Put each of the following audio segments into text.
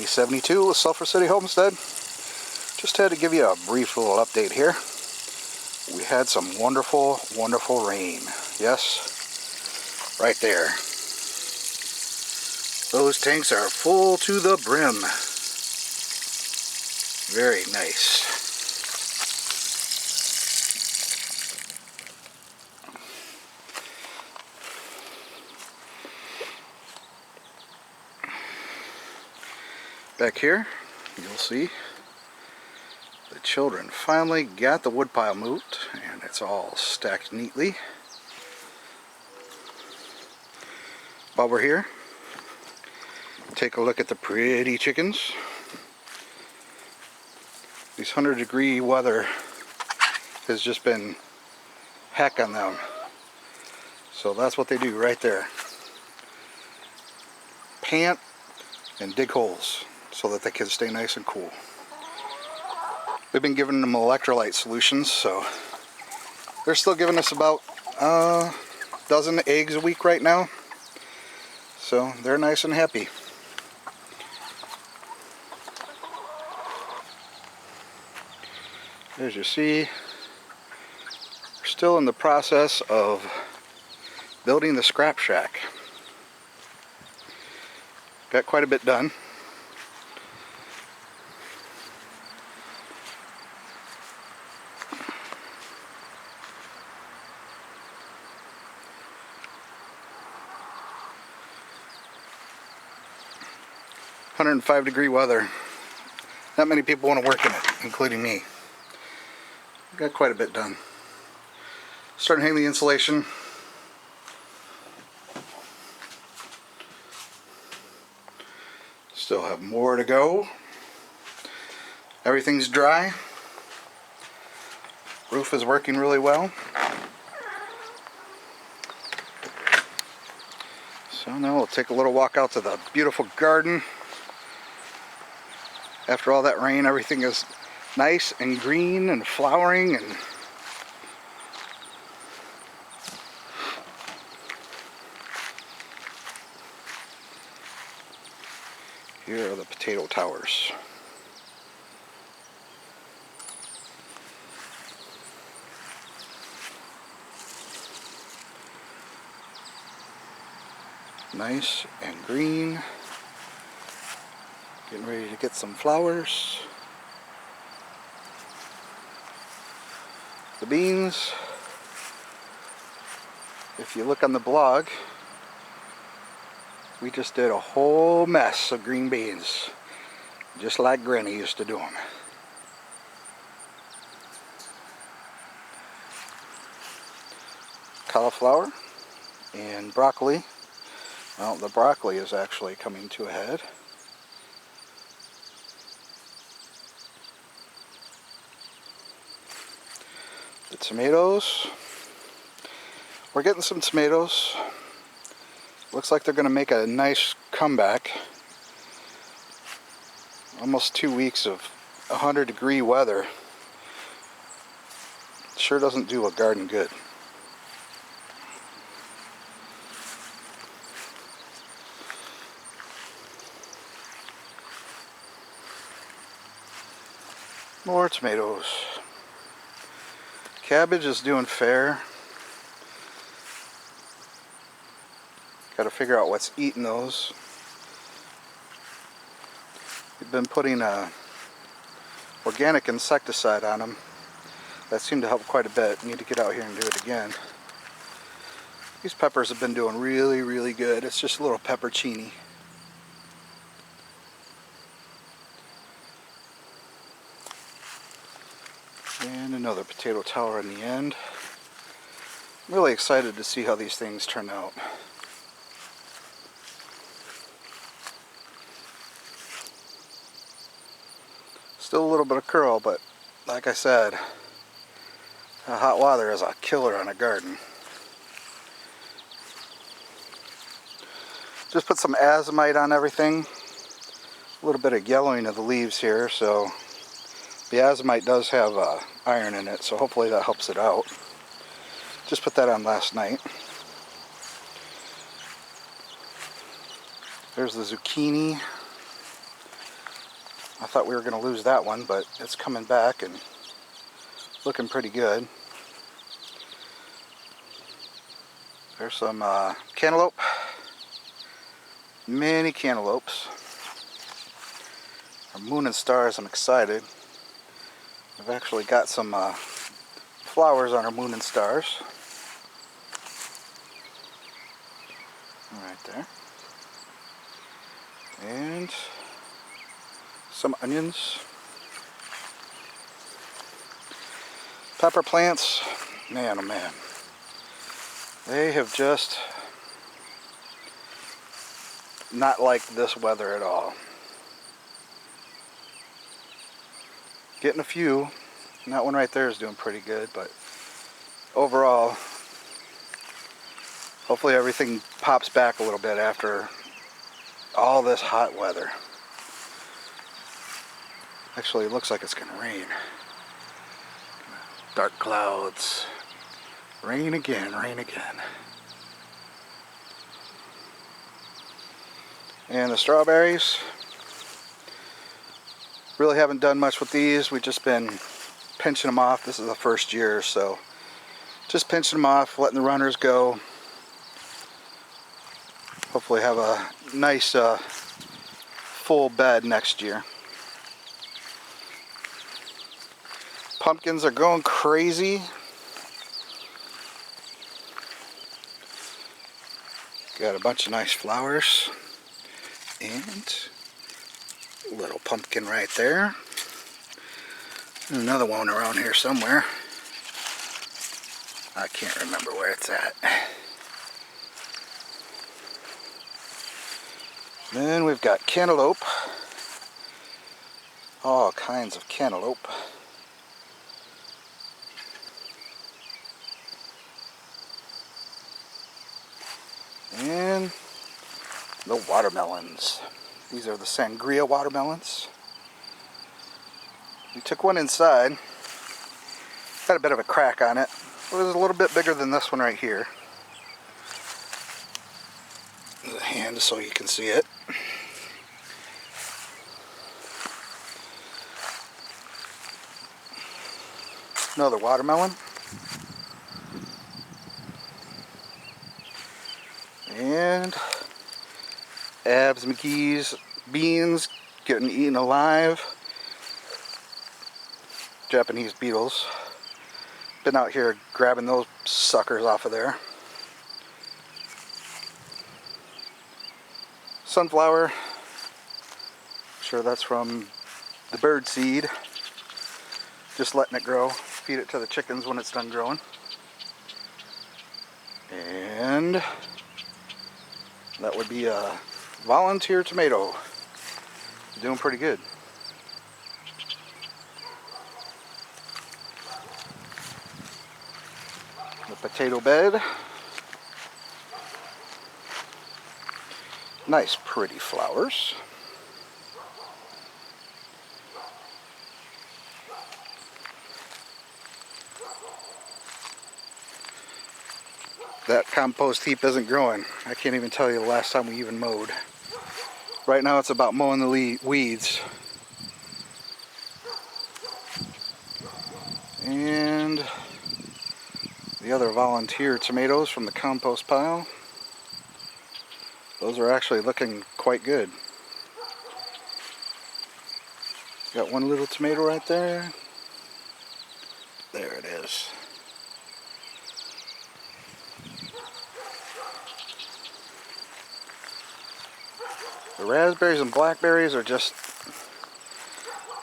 72 with Sulfur City Homestead. Just had to give you a brief little update here. We had some wonderful, wonderful rain. Yes, right there. Those tanks are full to the brim. Very nice. Back here, you'll see the children finally got the woodpile moved, and it's all stacked neatly. While we're here, take a look at the pretty chickens. These 100-degree weather has just been heck on them. So that's what they do right there. Pant and dig holes so that they can stay nice and cool. We've been giving them electrolyte solutions, so they're still giving us about a dozen eggs a week right now. So they're nice and happy. As you see, we're still in the process of building the scrap shack. Got quite a bit done. "105-degree weather. Not many people want to work in it, including me. Got quite a bit done. Starting to hang the insulation. Still have more to go. Everything's dry. Roof is working really well. So now we'll take a little walk out to the beautiful garden. After all that rain, everything is nice and green and flowering, and here are the potato towers. Nice and green. Getting ready to get some flowers. The beans, if you look on the blog, we just did a whole mess of green beans, just like Granny used to do them. Cauliflower and broccoli. Well, the broccoli is actually coming to a head. The tomatoes. We're getting some tomatoes. Looks like they're going to make a nice comeback. Almost 2 weeks of 100-degree weather. Sure doesn't do a garden good. More tomatoes. Cabbage is doing fair. Got to figure out what's eating those. We've been putting organic insecticide on them. That seemed to help quite a bit. Need to get out here and do it again. These peppers have been doing really, really good. It's just a little peppercini. And another potato tower in the end. I'm really excited to see how these things turn out. Still a little bit of curl, but like I said, hot water is a killer on a garden. Just put some azomite on everything. A little bit of yellowing of the leaves here, so the azomite does have iron in it, so hopefully that helps it out. Just put that on last night. There's the zucchini. I thought we were going to lose that one, but it's coming back and looking pretty good. There's some cantaloupe. Many cantaloupes. Our moon and stars, I'm excited. I've actually got some flowers on our moon and stars. Right there. And some onions. Pepper plants. Man, oh man. They have just not liked this weather at all. Getting a few. And that one right there is doing pretty good, but overall, hopefully everything pops back a little bit after all this hot weather. Actually, it looks like it's going to rain. Dark clouds. Rain again, rain again. And the strawberries. Really haven't done much with these. We've just been pinching them off. This is the first year, so just pinching them off, letting the runners go. Hopefully have a nice full bed next year. Pumpkins are going crazy. Got a bunch of nice flowers. And a little pumpkin right there. And another one around here somewhere. I can't remember where it's at. Then we've got cantaloupe. All kinds of cantaloupe. And the watermelons. These are the sangria watermelons. We took one inside. Had a bit of a crack on it. It was a little bit bigger than this one right here. The hand so you can see it. Another watermelon. And Abs McGee's beans getting eaten alive. Japanese beetles. Been out here grabbing those suckers off of there. Sunflower. Sure that's from the bird seed. Just letting it grow. Feed it to the chickens when it's done growing. And that would be a volunteer tomato. Doing pretty good. The potato bed. Nice pretty flowers. That compost heap isn't growing. I can't even tell you the last time we even mowed. Right now it's about mowing the weeds. And the other volunteer tomatoes from the compost pile. Those are actually looking quite good. Got one little tomato right there. There it is. The raspberries and blackberries are just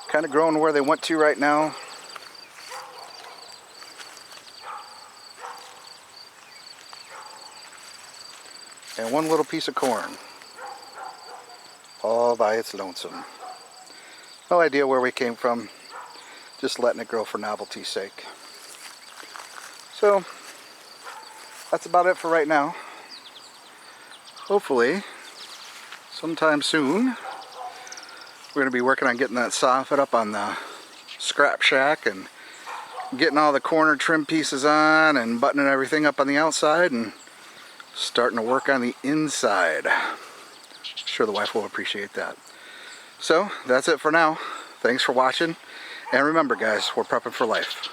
kind of growing where they want to right now. And one little piece of corn, all by its lonesome. No idea where we came from, just letting it grow for novelty's sake. So, that's about it for right now. Hopefully, sometime soon, we're going to be working on getting that soffit up on the scrap shack and getting all the corner trim pieces on and buttoning everything up on the outside and starting to work on the inside. Sure the wife will appreciate that. So that's it for now. Thanks for watching. And remember guys, we're prepping for life.